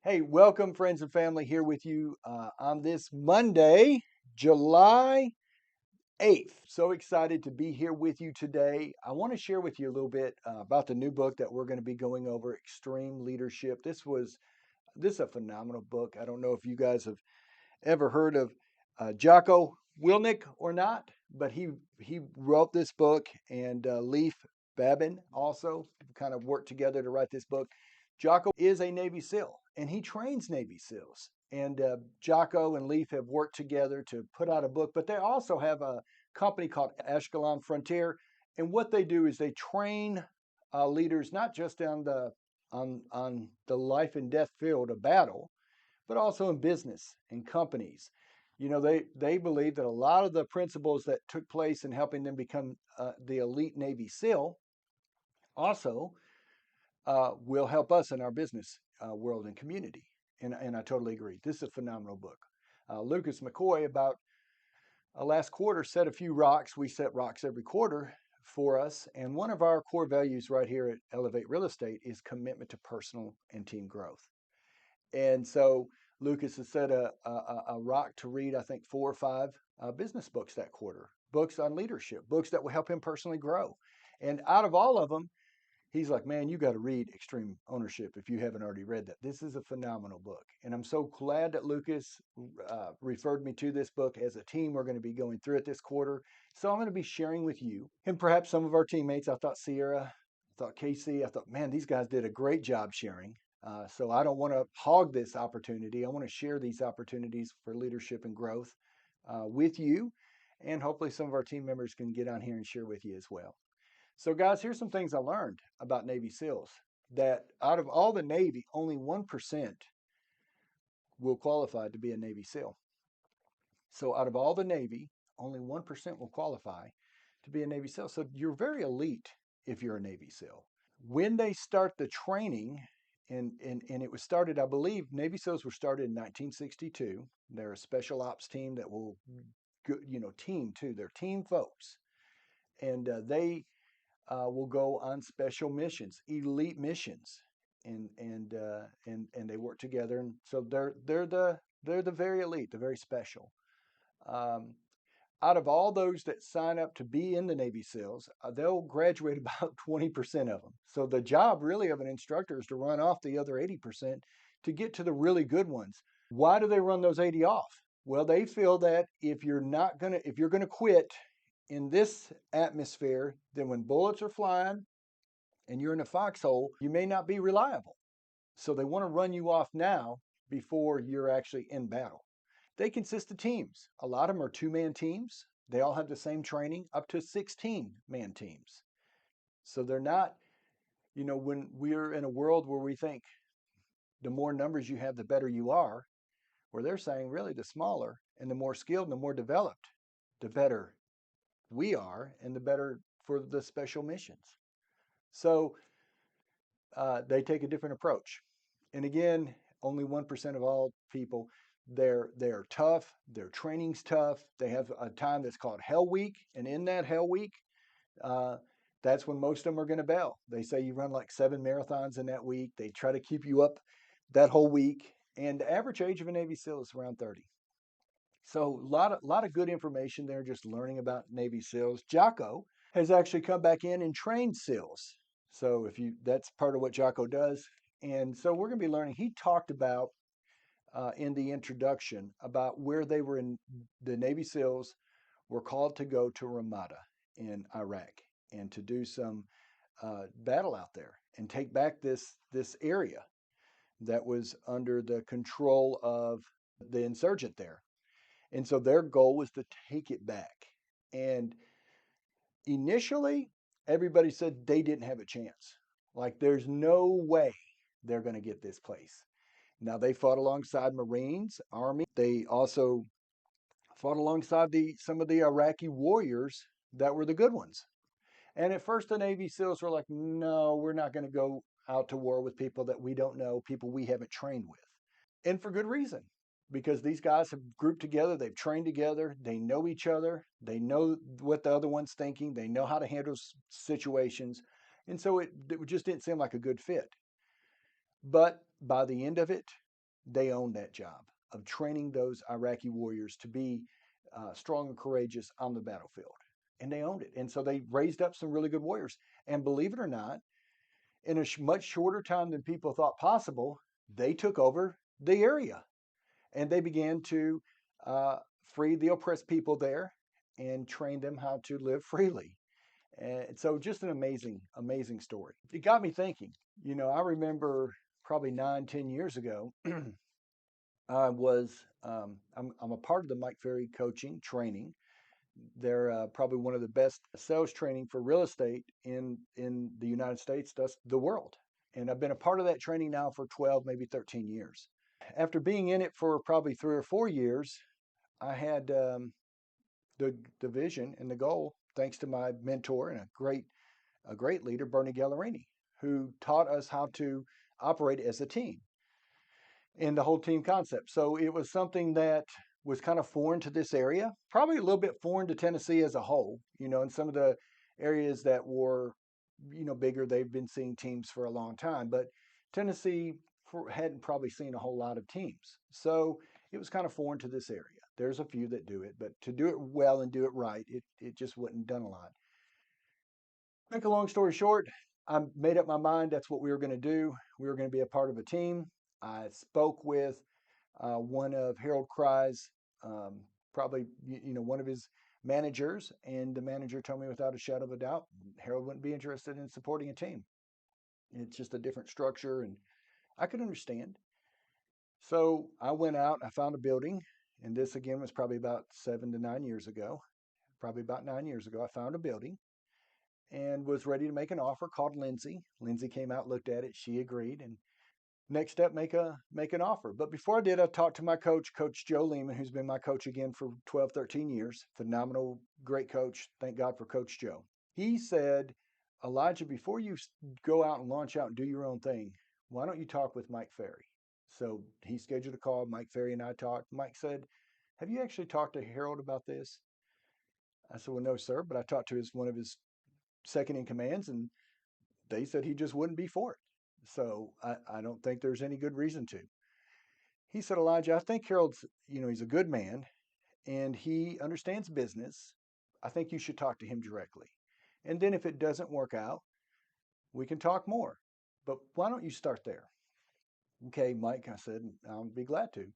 Hey, welcome, friends and family, here with you on this Monday, July 8th. So excited to be here with you today. I want to share with you a little bit about the new book that we're going to be going over, Extreme Leadership. This is a phenomenal book. I don't know if you guys have ever heard of Jacko Willink or not, but he wrote this book, and Leif Babin also kind of worked together to write this book. Jacko is a Navy SEAL, and he trains Navy SEALs. And Jacko and Leif have worked together to put out a book, but they also have a company called Ashkelon Frontier. And what they do is they train leaders not just on the life and death field of battle, but also in business and companies. They believe that a lot of the principles that took place in helping them become the elite Navy SEAL also will help us in our business world and community. And I totally agree. This is a phenomenal book. Lucas McCoy, about last quarter, set a few rocks. We set rocks every quarter for us. And one of our core values right here at Elevate Real Estate is commitment to personal and team growth. And so Lucas has set a rock to read, I think, 4 or 5 business books that quarter, books on leadership, books that will help him personally grow. And out of all of them, he's like, man, you got to read Extreme Ownership if you haven't already read that. This is a phenomenal book. And I'm so glad that Lucas referred me to this book. As a team, we're going to be going through it this quarter. So I'm going to be sharing with you and perhaps some of our teammates. I thought Sierra, I thought Casey, I thought, man, these guys did a great job sharing. So I don't want to hog this opportunity. I want to share these opportunities for leadership and growth with you. And hopefully some of our team members can get on here and share with you as well. So, guys, here's some things I learned about Navy SEALs, that out of all the Navy, only 1% will qualify to be a Navy SEAL. So, out of all the Navy, only 1% will qualify to be a Navy SEAL. So, you're very elite if you're a Navy SEAL. When they start the training, and it was started, I believe, Navy SEALs were started in 1962. They're a special ops team that will, team too. They're team folks. And they will go on special missions, elite missions, and they work together. And so they're the very elite, the very special. Um, Out of all those that sign up to be in the Navy SEALs, they'll graduate about 20% of them. So the job really of an instructor is to run off the other 80% to get to the really good ones. Why do they run those 80 off? Well, they feel that if you're going to quit in this atmosphere, then when bullets are flying and you're in a foxhole, you may not be reliable. So they want to run you off now before you're actually in battle. They consist of teams. A lot of them are 2-man teams. They all have the same training, up to 16-man teams. So they're not, when we're in a world where we think the more numbers you have, the better you are, where they're saying really the smaller and the more skilled and the more developed, the better we are and the better for the special missions. So they take a different approach. And again, only 1% of all people, they're tough. Their training's tough. They have a time that's called Hell Week, and in that Hell Week, uh, that's when most of them are going to bail. They say you run like 7 marathons in that week. They try to keep you up that whole week, and the average age of a Navy SEAL is around 30. So a lot of good information there, just learning about Navy SEALs. Jacko has actually come back in and trained SEALs. So that's part of what Jacko does. And so we're going to be learning. He talked about in the introduction about where they were in the Navy SEALs were called to go to Ramadi in Iraq and to do some battle out there and take back this area that was under the control of the insurgent there. And so their goal was to take it back. And initially, everybody said they didn't have a chance. Like, there's no way they're going to get this place. Now, they fought alongside Marines, Army. They also fought alongside some of the Iraqi warriors that were the good ones. And at first, the Navy SEALs were like, no, we're not going to go out to war with people that we don't know, people we haven't trained with. And for good reason, because these guys have grouped together, they've trained together, they know each other, they know what the other one's thinking, they know how to handle situations. And so it just didn't seem like a good fit. But by the end of it, they owned that job of training those Iraqi warriors to be strong and courageous on the battlefield. And they owned it. And so they raised up some really good warriors. And believe it or not, in a much shorter time than people thought possible, they took over the area and they began to uh, free the oppressed people there and train them how to live freely. And so just an amazing, amazing story. It got me thinking. I remember probably 9, 10 years ago, I was I'm a part of the Mike Ferry coaching training. They're probably one of the best sales training for real estate in the United States, thus the world. And I've been a part of that training now for 12, maybe 13 years. After being in it for probably 3 or 4 years, I had the vision and the goal, thanks to my mentor and a great leader, Bernie Gallerini, who taught us how to operate as a team in the whole team concept. So it was something that was kind of foreign to this area, probably a little bit foreign to Tennessee as a whole. In some of the areas that were, bigger, they've been seeing teams for a long time, but Tennessee hadn't probably seen a whole lot of teams. So it was kind of foreign to this area. There's a few that do it, but to do it well and do it right, it just wasn't done a lot. Make a long story short, I made up my mind that's what we were going to do. We were going to be a part of a team. I spoke with one of Harold Cry's, probably one of his managers, and the manager told me without a shadow of a doubt Harold wouldn't be interested in supporting a team. It's just a different structure, and I could understand. So I went out, I found a building, and this again was probably about 7 to 9 years ago. Probably about 9 years ago, I found a building and was ready to make an offer. Called Lindsay. Lindsay came out, looked at it, she agreed, and next step, make an offer. But before I did, I talked to my coach, Coach Joe Lehman, who's been my coach again for 12, 13 years. Phenomenal, great coach. Thank God for Coach Joe. He said, Elijah, before you go out and launch out and do your own thing, why don't you talk with Mike Ferry? So he scheduled a call. Mike Ferry and I talked. Mike said, have you actually talked to Harold about this? I said, well, no, sir, but I talked to one of his second in commands, and they said he just wouldn't be for it. So I don't think there's any good reason to. He said, Elijah, I think Harold's, he's a good man and he understands business. I think you should talk to him directly. And then if it doesn't work out, we can talk more. But why don't you start there? Okay, Mike, I said, I'll be glad to.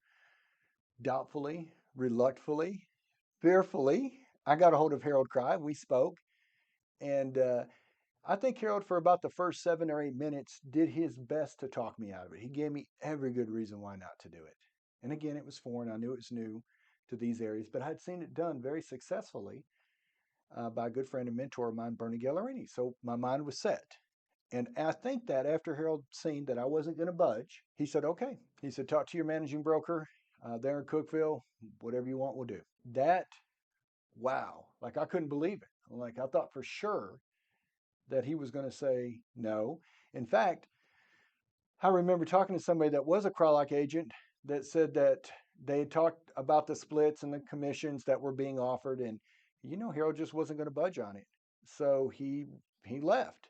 Doubtfully, reluctantly, fearfully, I got a hold of Harold Cry. We spoke. And I think Harold, for about the first 7 or 8 minutes, did his best to talk me out of it. He gave me every good reason why not to do it. And again, it was foreign. I knew it was new to these areas, but I'd seen it done very successfully by a good friend and mentor of mine, Bernie Gallerini. So my mind was set. And I think that after Harold seen that I wasn't going to budge, he said, okay. He said, talk to your managing broker there in Cookeville. Whatever you want, we'll do. That, wow. Like I couldn't believe it. Like I thought for sure that he was going to say no. In fact, I remember talking to somebody that was a Crowlock agent that said that they had talked about the splits and the commissions that were being offered, and Harold just wasn't going to budge on it, so he left.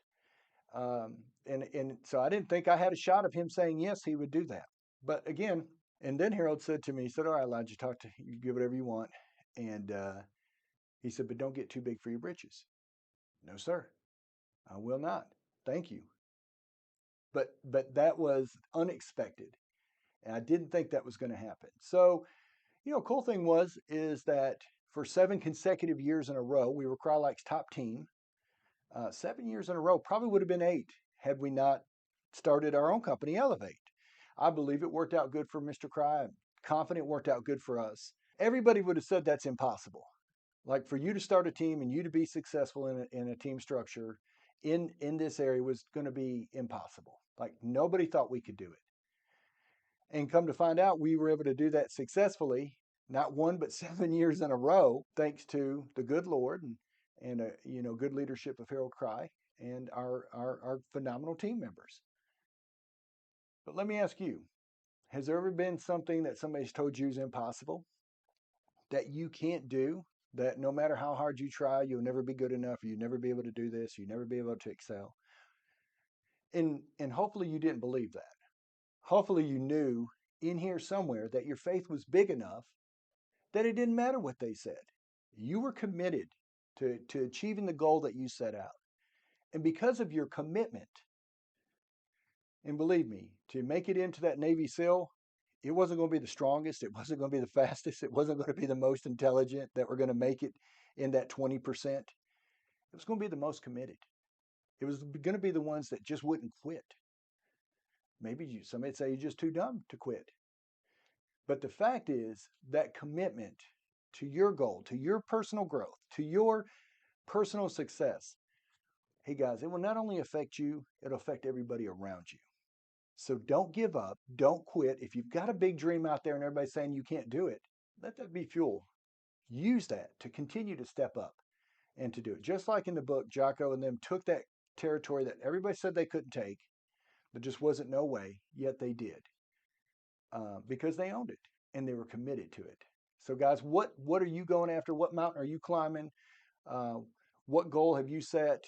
And so I didn't think I had a shot of him saying yes, he would do that. But again, and then Harold said to me, he said, "All right, Elijah, talk to you, do whatever you want," and he said, "But don't get too big for your britches." No, sir, I will not. Thank you. But that was unexpected, and I didn't think that was going to happen. So, cool thing is that for 7 consecutive years in a row, we were Crowlike's top team. 7 years in a row, probably would have been 8 had we not started our own company, Elevate. I believe it worked out good for Mr. Cry. I'm confident it worked out good for us. Everybody would have said that's impossible. Like for you to start a team and you to be successful in a team structure in this area was going to be impossible. Like nobody thought we could do it. And come to find out, we were able to do that successfully, not one but 7 years in a row, thanks to the good Lord and good leadership of Harold Cry and our phenomenal team members. But let me ask you, has there ever been something that somebody's told you is impossible, that you can't do, that no matter how hard you try, you'll never be good enough, you'll never be able to do this, you'll never be able to excel? And hopefully you didn't believe that. Hopefully you knew in here somewhere that your faith was big enough that it didn't matter what they said. You were committed to achieving the goal that you set out. And because of your commitment, and believe me, to make it into that Navy SEAL, it wasn't going to be the strongest, it wasn't going to be the fastest, it wasn't going to be the most intelligent that were going to make it in that 20%. It was going to be the most committed. It was going to be the ones that just wouldn't quit. Maybe somebody'd say you're just too dumb to quit. But the fact is that commitment to your goal, to your personal growth, to your personal success, hey guys, it will not only affect you, it'll affect everybody around you. So don't give up. Don't quit. If you've got a big dream out there and everybody's saying you can't do it, let that be fuel. Use that to continue to step up and to do it. Just like in the book, Jacko and them took that territory that everybody said they couldn't take. There just wasn't no way, yet they did because they owned it and they were committed to it. So, guys, what are you going after? What mountain are you climbing? Uh, what goal have you set?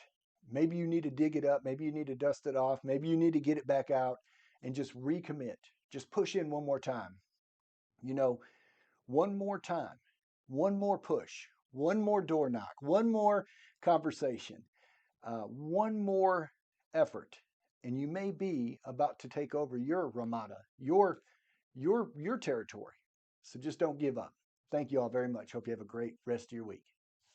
Maybe you need to dig it up. Maybe you need to dust it off. Maybe you need to get it back out and just recommit. Just push in one more time. You know, one more time, one more push, one more door knock, one more conversation, one more effort, and you may be about to take over your Ramada, your territory. So just don't give up. Thank you all very much. Hope you have a great rest of your week.